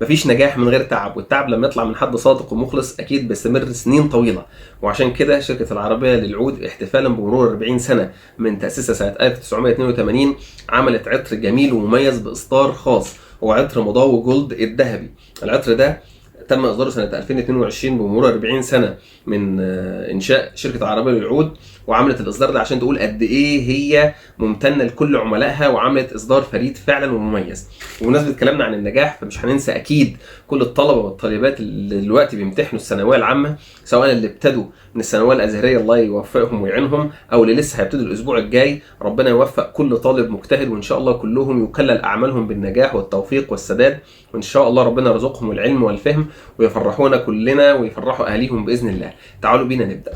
مفيش نجاح من غير تعب، والتعب لما يطلع من حد صادق ومخلص اكيد بيستمر سنين طويله. وعشان كده شركه العربيه للعود احتفالا بمرور 40 سنه من تاسيسها سنه 1982 عملت عطر جميل ومميز باصدار خاص، هو عطر مضاو جولد الذهبي. العطر ده تم اصداره سنه 2022 بمرور 40 سنه من انشاء شركه العربيه للعود، وعملت الاصدار ده عشان تقول قد ايه هي ممتنه لكل عملائها، وعملت اصدار فريد فعلا ومميز. وبمناسبه كلامنا عن النجاح فمش هننسى اكيد كل الطلبه والطالبات اللي دلوقتي بيمتحنوا الثانويه العامه، سواء اللي ابتدوا من الثانويه الازهريه الله يوفقهم ويعينهم، او اللي لسه هيبتدوا الاسبوع الجاي. ربنا يوفق كل طالب مجتهد، وان شاء الله كلهم يكلل اعمالهم بالنجاح والتوفيق والسداد، وان شاء الله ربنا يرزقهم العلم والفهم ويفرحونا كلنا ويفرحوا اهاليهم باذن الله. تعالوا بينا نبدا.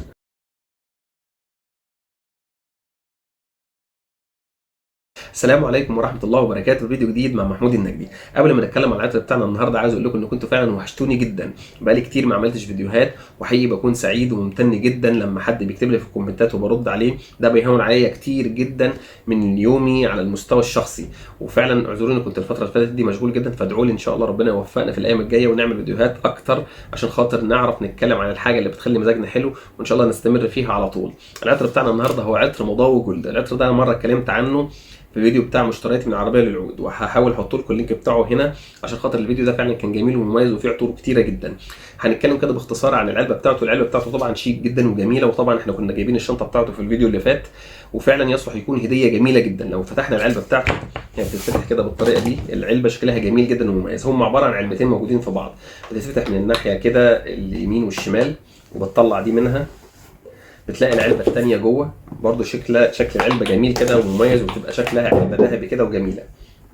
السلام عليكم ورحمه الله وبركاته. فيديو جديد مع محمود النجدي. قبل ما نتكلم على العطر بتاعنا النهارده عايز اقول لكم ان كنتوا فعلا وحشتوني جدا، بقالي كتير ما عملتش فيديوهات، وحقيقي بكون سعيد وممتن جدا لما حد بيكتب لي في الكومنتات وبرد عليه، ده بيهون عليا كتير جدا من يومي على المستوى الشخصي. وفعلا اعذروني كنت الفتره اللي فاتت دي مشغول جدا، فادعوا لي ان شاء الله ربنا يوفقنا في الايام الجايه ونعمل فيديوهات اكتر عشان خاطر نعرف نتكلم عن الحاجه اللي بتخلي مزاجنا حلو، وان شاء الله نستمر فيها على طول. العطر بتاعنا النهارده هو عطر مضاو جولد. العطر ده انا مره اتكلمت عنه في الفيديو بتاع مشترياتي من العربيه للعود، وهحاول احط لكم اللينك بتاعه هنا عشان خاطر الفيديو ده فعلا كان جميل ومميز وفيه عطور كتيره جدا. هنتكلم كده باختصار عن العلبه بتاعته. العلبه بتاعته طبعا شيك جدا وجميله، وطبعا احنا كنا جايبين الشنطه بتاعته في الفيديو اللي فات، وفعلا يصلح يكون هديه جميله جدا. لو فتحنا العلبه بتاعته هي بتتفتح كده بالطريقه دي. العلبه شكلها جميل جدا ومميز. هم عباره عن علبتين موجودين في بعض، بتتفتح من الناحيه كده اليمين والشمال، وبتطلع دي منها بتلاقي العلبه الثانيه جوه برضو شكل العلبه جميل كده ومميز، وبتبقى شكلها علبه ذهبي كده وجميله.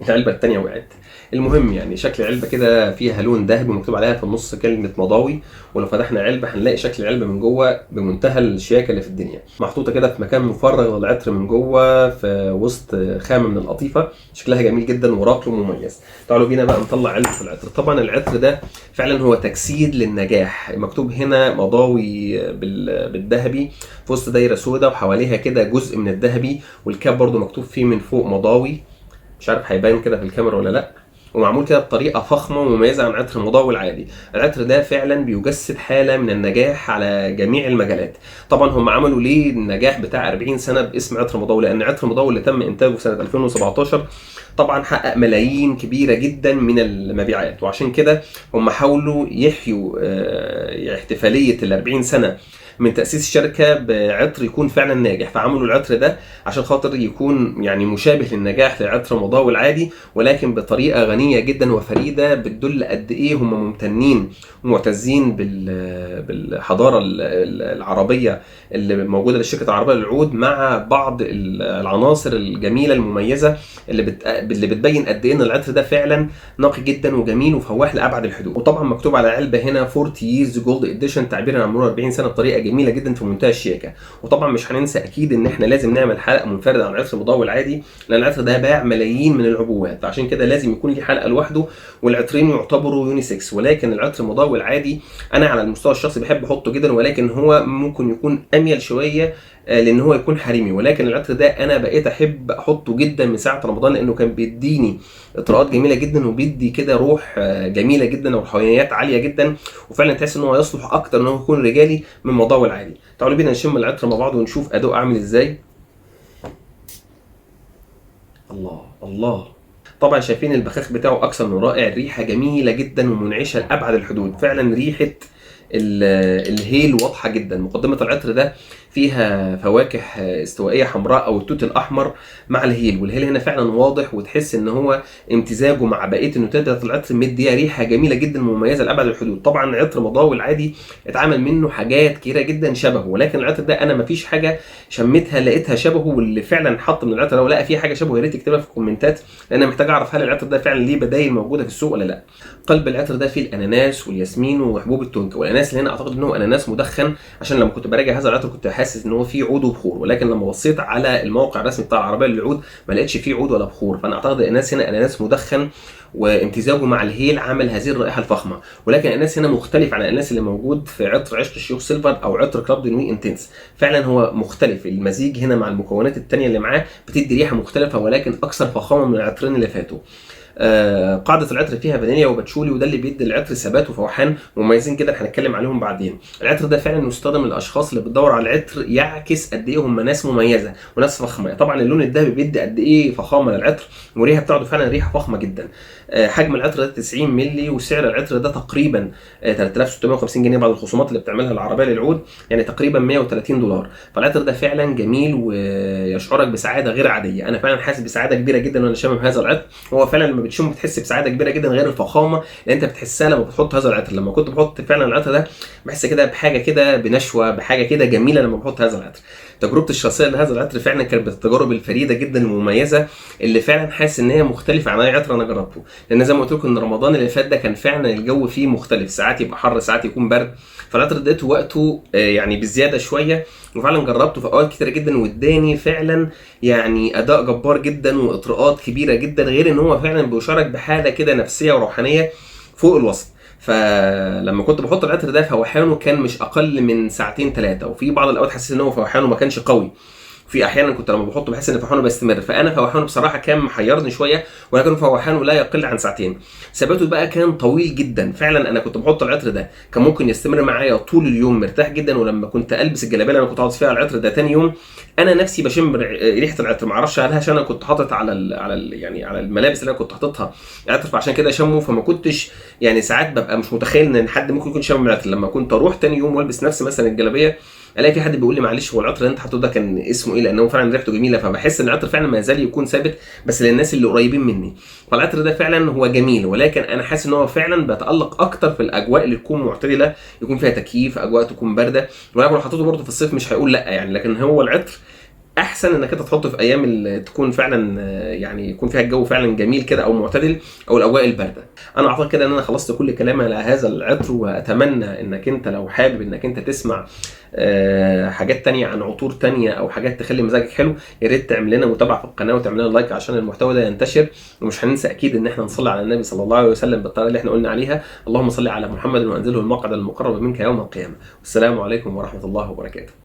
العلبه الثانيه وقعت. المهم يعني شكل العلبه كده فيها لون ذهبي ومكتوب عليها في النص كلمه مضاوي، ولو فتحنا العلبه هنلاقي شكل العلبه من جوه بمنتهى الشياكه اللي في الدنيا، محطوطه كده في مكان مفرغ للعطر من جوه في وسط خامه من القطيفه، شكلها جميل جدا وراقي ومميز. تعالوا بينا بقى نطلع علبه العطر. طبعا العطر ده فعلا هو تجسيد للنجاح، مكتوب هنا مضاوي بالذهبي في وسط دايره سوداء وحواليها كده جزء من الذهبي، والكاب برضو مكتوب فيه من فوق مضاوي، مش عارف هيبان كده في الكاميرا ولا لا، ومعمول كده بطريقه فخمه ومميزه عن عطر المضاوي العادي. العطر ده فعلا بيجسد حاله من النجاح على جميع المجالات. طبعا هم عملوا ليه النجاح بتاع 40 سنه باسم عطر مضاوي، لان عطر مضاوي اللي تم انتاجه سنه 2017 طبعا حقق ملايين كبيره جدا من المبيعات، وعشان كده هم حاولوا يحيوا احتفاليه ال 40 سنه من تأسيس الشركة بعطر يكون فعلا ناجح، فعملوا العطر ده عشان خاطر يكون يعني مشابه للنجاح لعطر مضاوي العادي، ولكن بطريقة غنية جدا وفريدة بتدل قد ايه هم ممتنين ومعتزين بالحضارة العربية اللي موجودة للشركة العربية للعود، مع بعض العناصر الجميلة المميزة اللي بتبين قد ايه ان العطر ده فعلا نقي جدا وجميل وفواح لأبعد الحدود. وطبعا مكتوب على العلبة هنا 40 years gold edition، تعبيرا عن مرور 40 سنة بطريقة جميله جدا في منتهى الشياكه. وطبعا مش هننسى اكيد ان احنا لازم نعمل حلقه منفرده عن العطر المضاوي العادي، لان العطر ده باع ملايين من العبوات، فعشان كده لازم يكون ليه حلقه لوحده. والعطرين يعتبروا يونيسكس، ولكن العطر المضاوي العادي انا على المستوى الشخصي بحب احطه جدا، ولكن هو ممكن يكون اميل شويه لان هو يكون حريمي. ولكن العطر ده انا بقيت احب احطه جدا من ساعه رمضان، لانه كان بيديني اطراءات جميله جدا وبيدي كده روح جميله جدا وروحانيات عاليه جدا، وفعلا تحس ان هو يصلح اكتر ان هو يكون رجالي من المضاوي العادي. تعالوا بينا نشم العطر مع بعض ونشوف اداؤه عامل ازاي. الله الله، طبعا شايفين البخاخ بتاعه اكثر من رائع، الريحه جميله جدا ومنعشه لابعد الحدود، فعلا ريحه الهيل واضحه جدا. مقدمه العطر ده فيها فواكه استوائيه حمراء او التوت الاحمر مع الهيل، والهيل هنا فعلا واضح، وتحس ان هو امتزاجه مع بقيه النوتات العطر مديها ريحه جميله جدا ومميزه لابعد الحدود. طبعا عطر مضاوي العادي اتعمل منه حاجات كتيره جدا شبهه، ولكن العطر ده انا مفيش حاجه شميتها لقيتها شبهه، واللي فعلا حط من العطر لو لقى فيه حاجه شبهه يا ريت يكتبها في الكومنتات، لان انا محتاج اعرف هل العطر ده فعلا ليه بدايل موجوده في السوق ولا لا. قلب العطر ده فيه الاناناس والياسمين وحبوب التونكا، والاناناس اللي هنا اعتقد ان هو اناناس مدخن، عشان لما كنت براجع هذا العطر كنت حاسس ان هو فيه عود وبخور، ولكن لما بصيت على الموقع الرسمي بتاع العربيه للعود ما لقيتش فيه عود ولا بخور، فانا اعتقد الاناناس هنا اناناس مدخن، وامتزاجه مع الهيل عمل هذه الرائحه الفخمه. ولكن الاناناس هنا مختلف عن الاناناس اللي موجود في عطر عشق الشيوخ سيلفر او عطر كلاب دي نوي انتنس، فعلا هو مختلف. المزيج هنا مع المكونات الثانيه اللي معاه بتدي ريحه مختلفه ولكن اكثر فخامه من العطرين اللي فاتوا. قاعده العطر فيها فانيليا وباتشولي، وده اللي بيدي العطر ثبات وفوحان مميزين جدا هنتكلم عليهم بعدين. العطر ده فعلا يستخدم للاشخاص اللي بتدور على العطر يعكس قد ايه هم ناس مميزه وناس فخمه. طبعا اللون الذهبي بيدي قد ايه فخامه للعطر، والريحه بتاعته فعلا ريحه فخمه جدا. حجم العطر ده 90 مللي، وسعر العطر ده تقريبا 3650 جنيه بعد الخصومات اللي بتعملها العربيه للعود، يعني تقريبا 130 دولار. فالعطر ده فعلا جميل ويشعرك بسعاده غير عاديه. انا فعلا حاسس بسعاده كبيره جدا وانا شامم هذا العطر. هو فعلا لما بتشمه بتحس بسعاده كبيره جدا غير الفخامه اللي انت بتحسها لما بتحط هذا العطر. لما كنت بحط فعلا العطر ده بحس كده بحاجه كده بنشوه، بحاجه كده جميله لما بحط هذا العطر. تجربتي الشخصيه لهذا العطر فعلا كانت التجارب الفريده جدا المميزه، اللي فعلا حاسس ان هي مختلفه عن اي عطر انا جربته. لان زي ما قلت لكم ان رمضان اللي فات ده كان فعلا الجو فيه مختلف، ساعات يبقى حر ساعات يكون برد. فالعطر اديته وقته يعني بزياده شويه، وفعلا جربته في اوقات كتيره جدا واداني فعلا يعني اداء جبار جدا واطراءات كبيره جدا، غير ان هو فعلا بيشارك بحاله كده نفسيه وروحانيه فوق الوصف. فلما كنت بحط العطر ده فوحانه كان مش اقل من ساعتين 3، وفي بعض الاوقات حسيت ان هو فوحانه ما كانش قوي. في احيانا كنت لما بحطه بحس ان فوحانه بيستمر، فانا فوحانه بصراحه كان محيرني شويه، ولكن فوحانه لا يقل عن ساعتين. ثباته بقى كان طويل جدا. فعلا انا كنت بحط العطر ده كان ممكن يستمر معايا طول اليوم مرتاح جدا. ولما كنت البس الجلابيه اللي انا كنت حاطط فيها العطر ده تاني يوم، انا نفسي بشم ريحه العطر. ما اعرفش هل عشان انا كنت حاطط يعني على الملابس اللي انا كنت حاططها عطر فعشان كده شمه. فما كنتش يعني ساعات ببقى مش متخيل ان حد ممكن يكون شم العطر. لما كنت اروح تاني يوم والبس نفس مثلا الجلابيه الاقي في حد بيقول لي معلش هو العطر اللي انت حاطه ده كان اسمه ايه، لانه فعلا ريحته جميله. فبحس ان العطر فعلا ما زال يكون ثابت بس للناس اللي قريبين مني. فالعطر ده فعلا هو جميل، ولكن انا حاسس ان هو فعلا بيتالق اكتر في الاجواء اللي تكون معتدله، يكون فيها تكييف، اجواء تكون بارده. ولكن لو حطيته برده في الصيف مش هيقول لا يعني. لكن هو العطر احسن انك انت تحطه في ايام اللي تكون فعلا يعني يكون فيها الجو فعلا جميل كده او معتدل، او الاجواء البارده. انا اعتقد كده ان انا خلصت كل كلامي على هذا العطر، واتمنى انك انت لو حابب انك انت تسمع حاجات تانية عن عطور تانية او حاجات تخلي مزاجك حلو، يا ريت تعمل لنا متابعه في القناه وتعمل لنا لايك عشان المحتوى ده ينتشر. ومش هننسى اكيد ان احنا نصلي على النبي صلى الله عليه وسلم بالطريقه اللي احنا قلنا عليها. اللهم صل على محمد وانزله المقعد المقرب منك يوم القيامه. والسلام عليكم ورحمه الله وبركاته.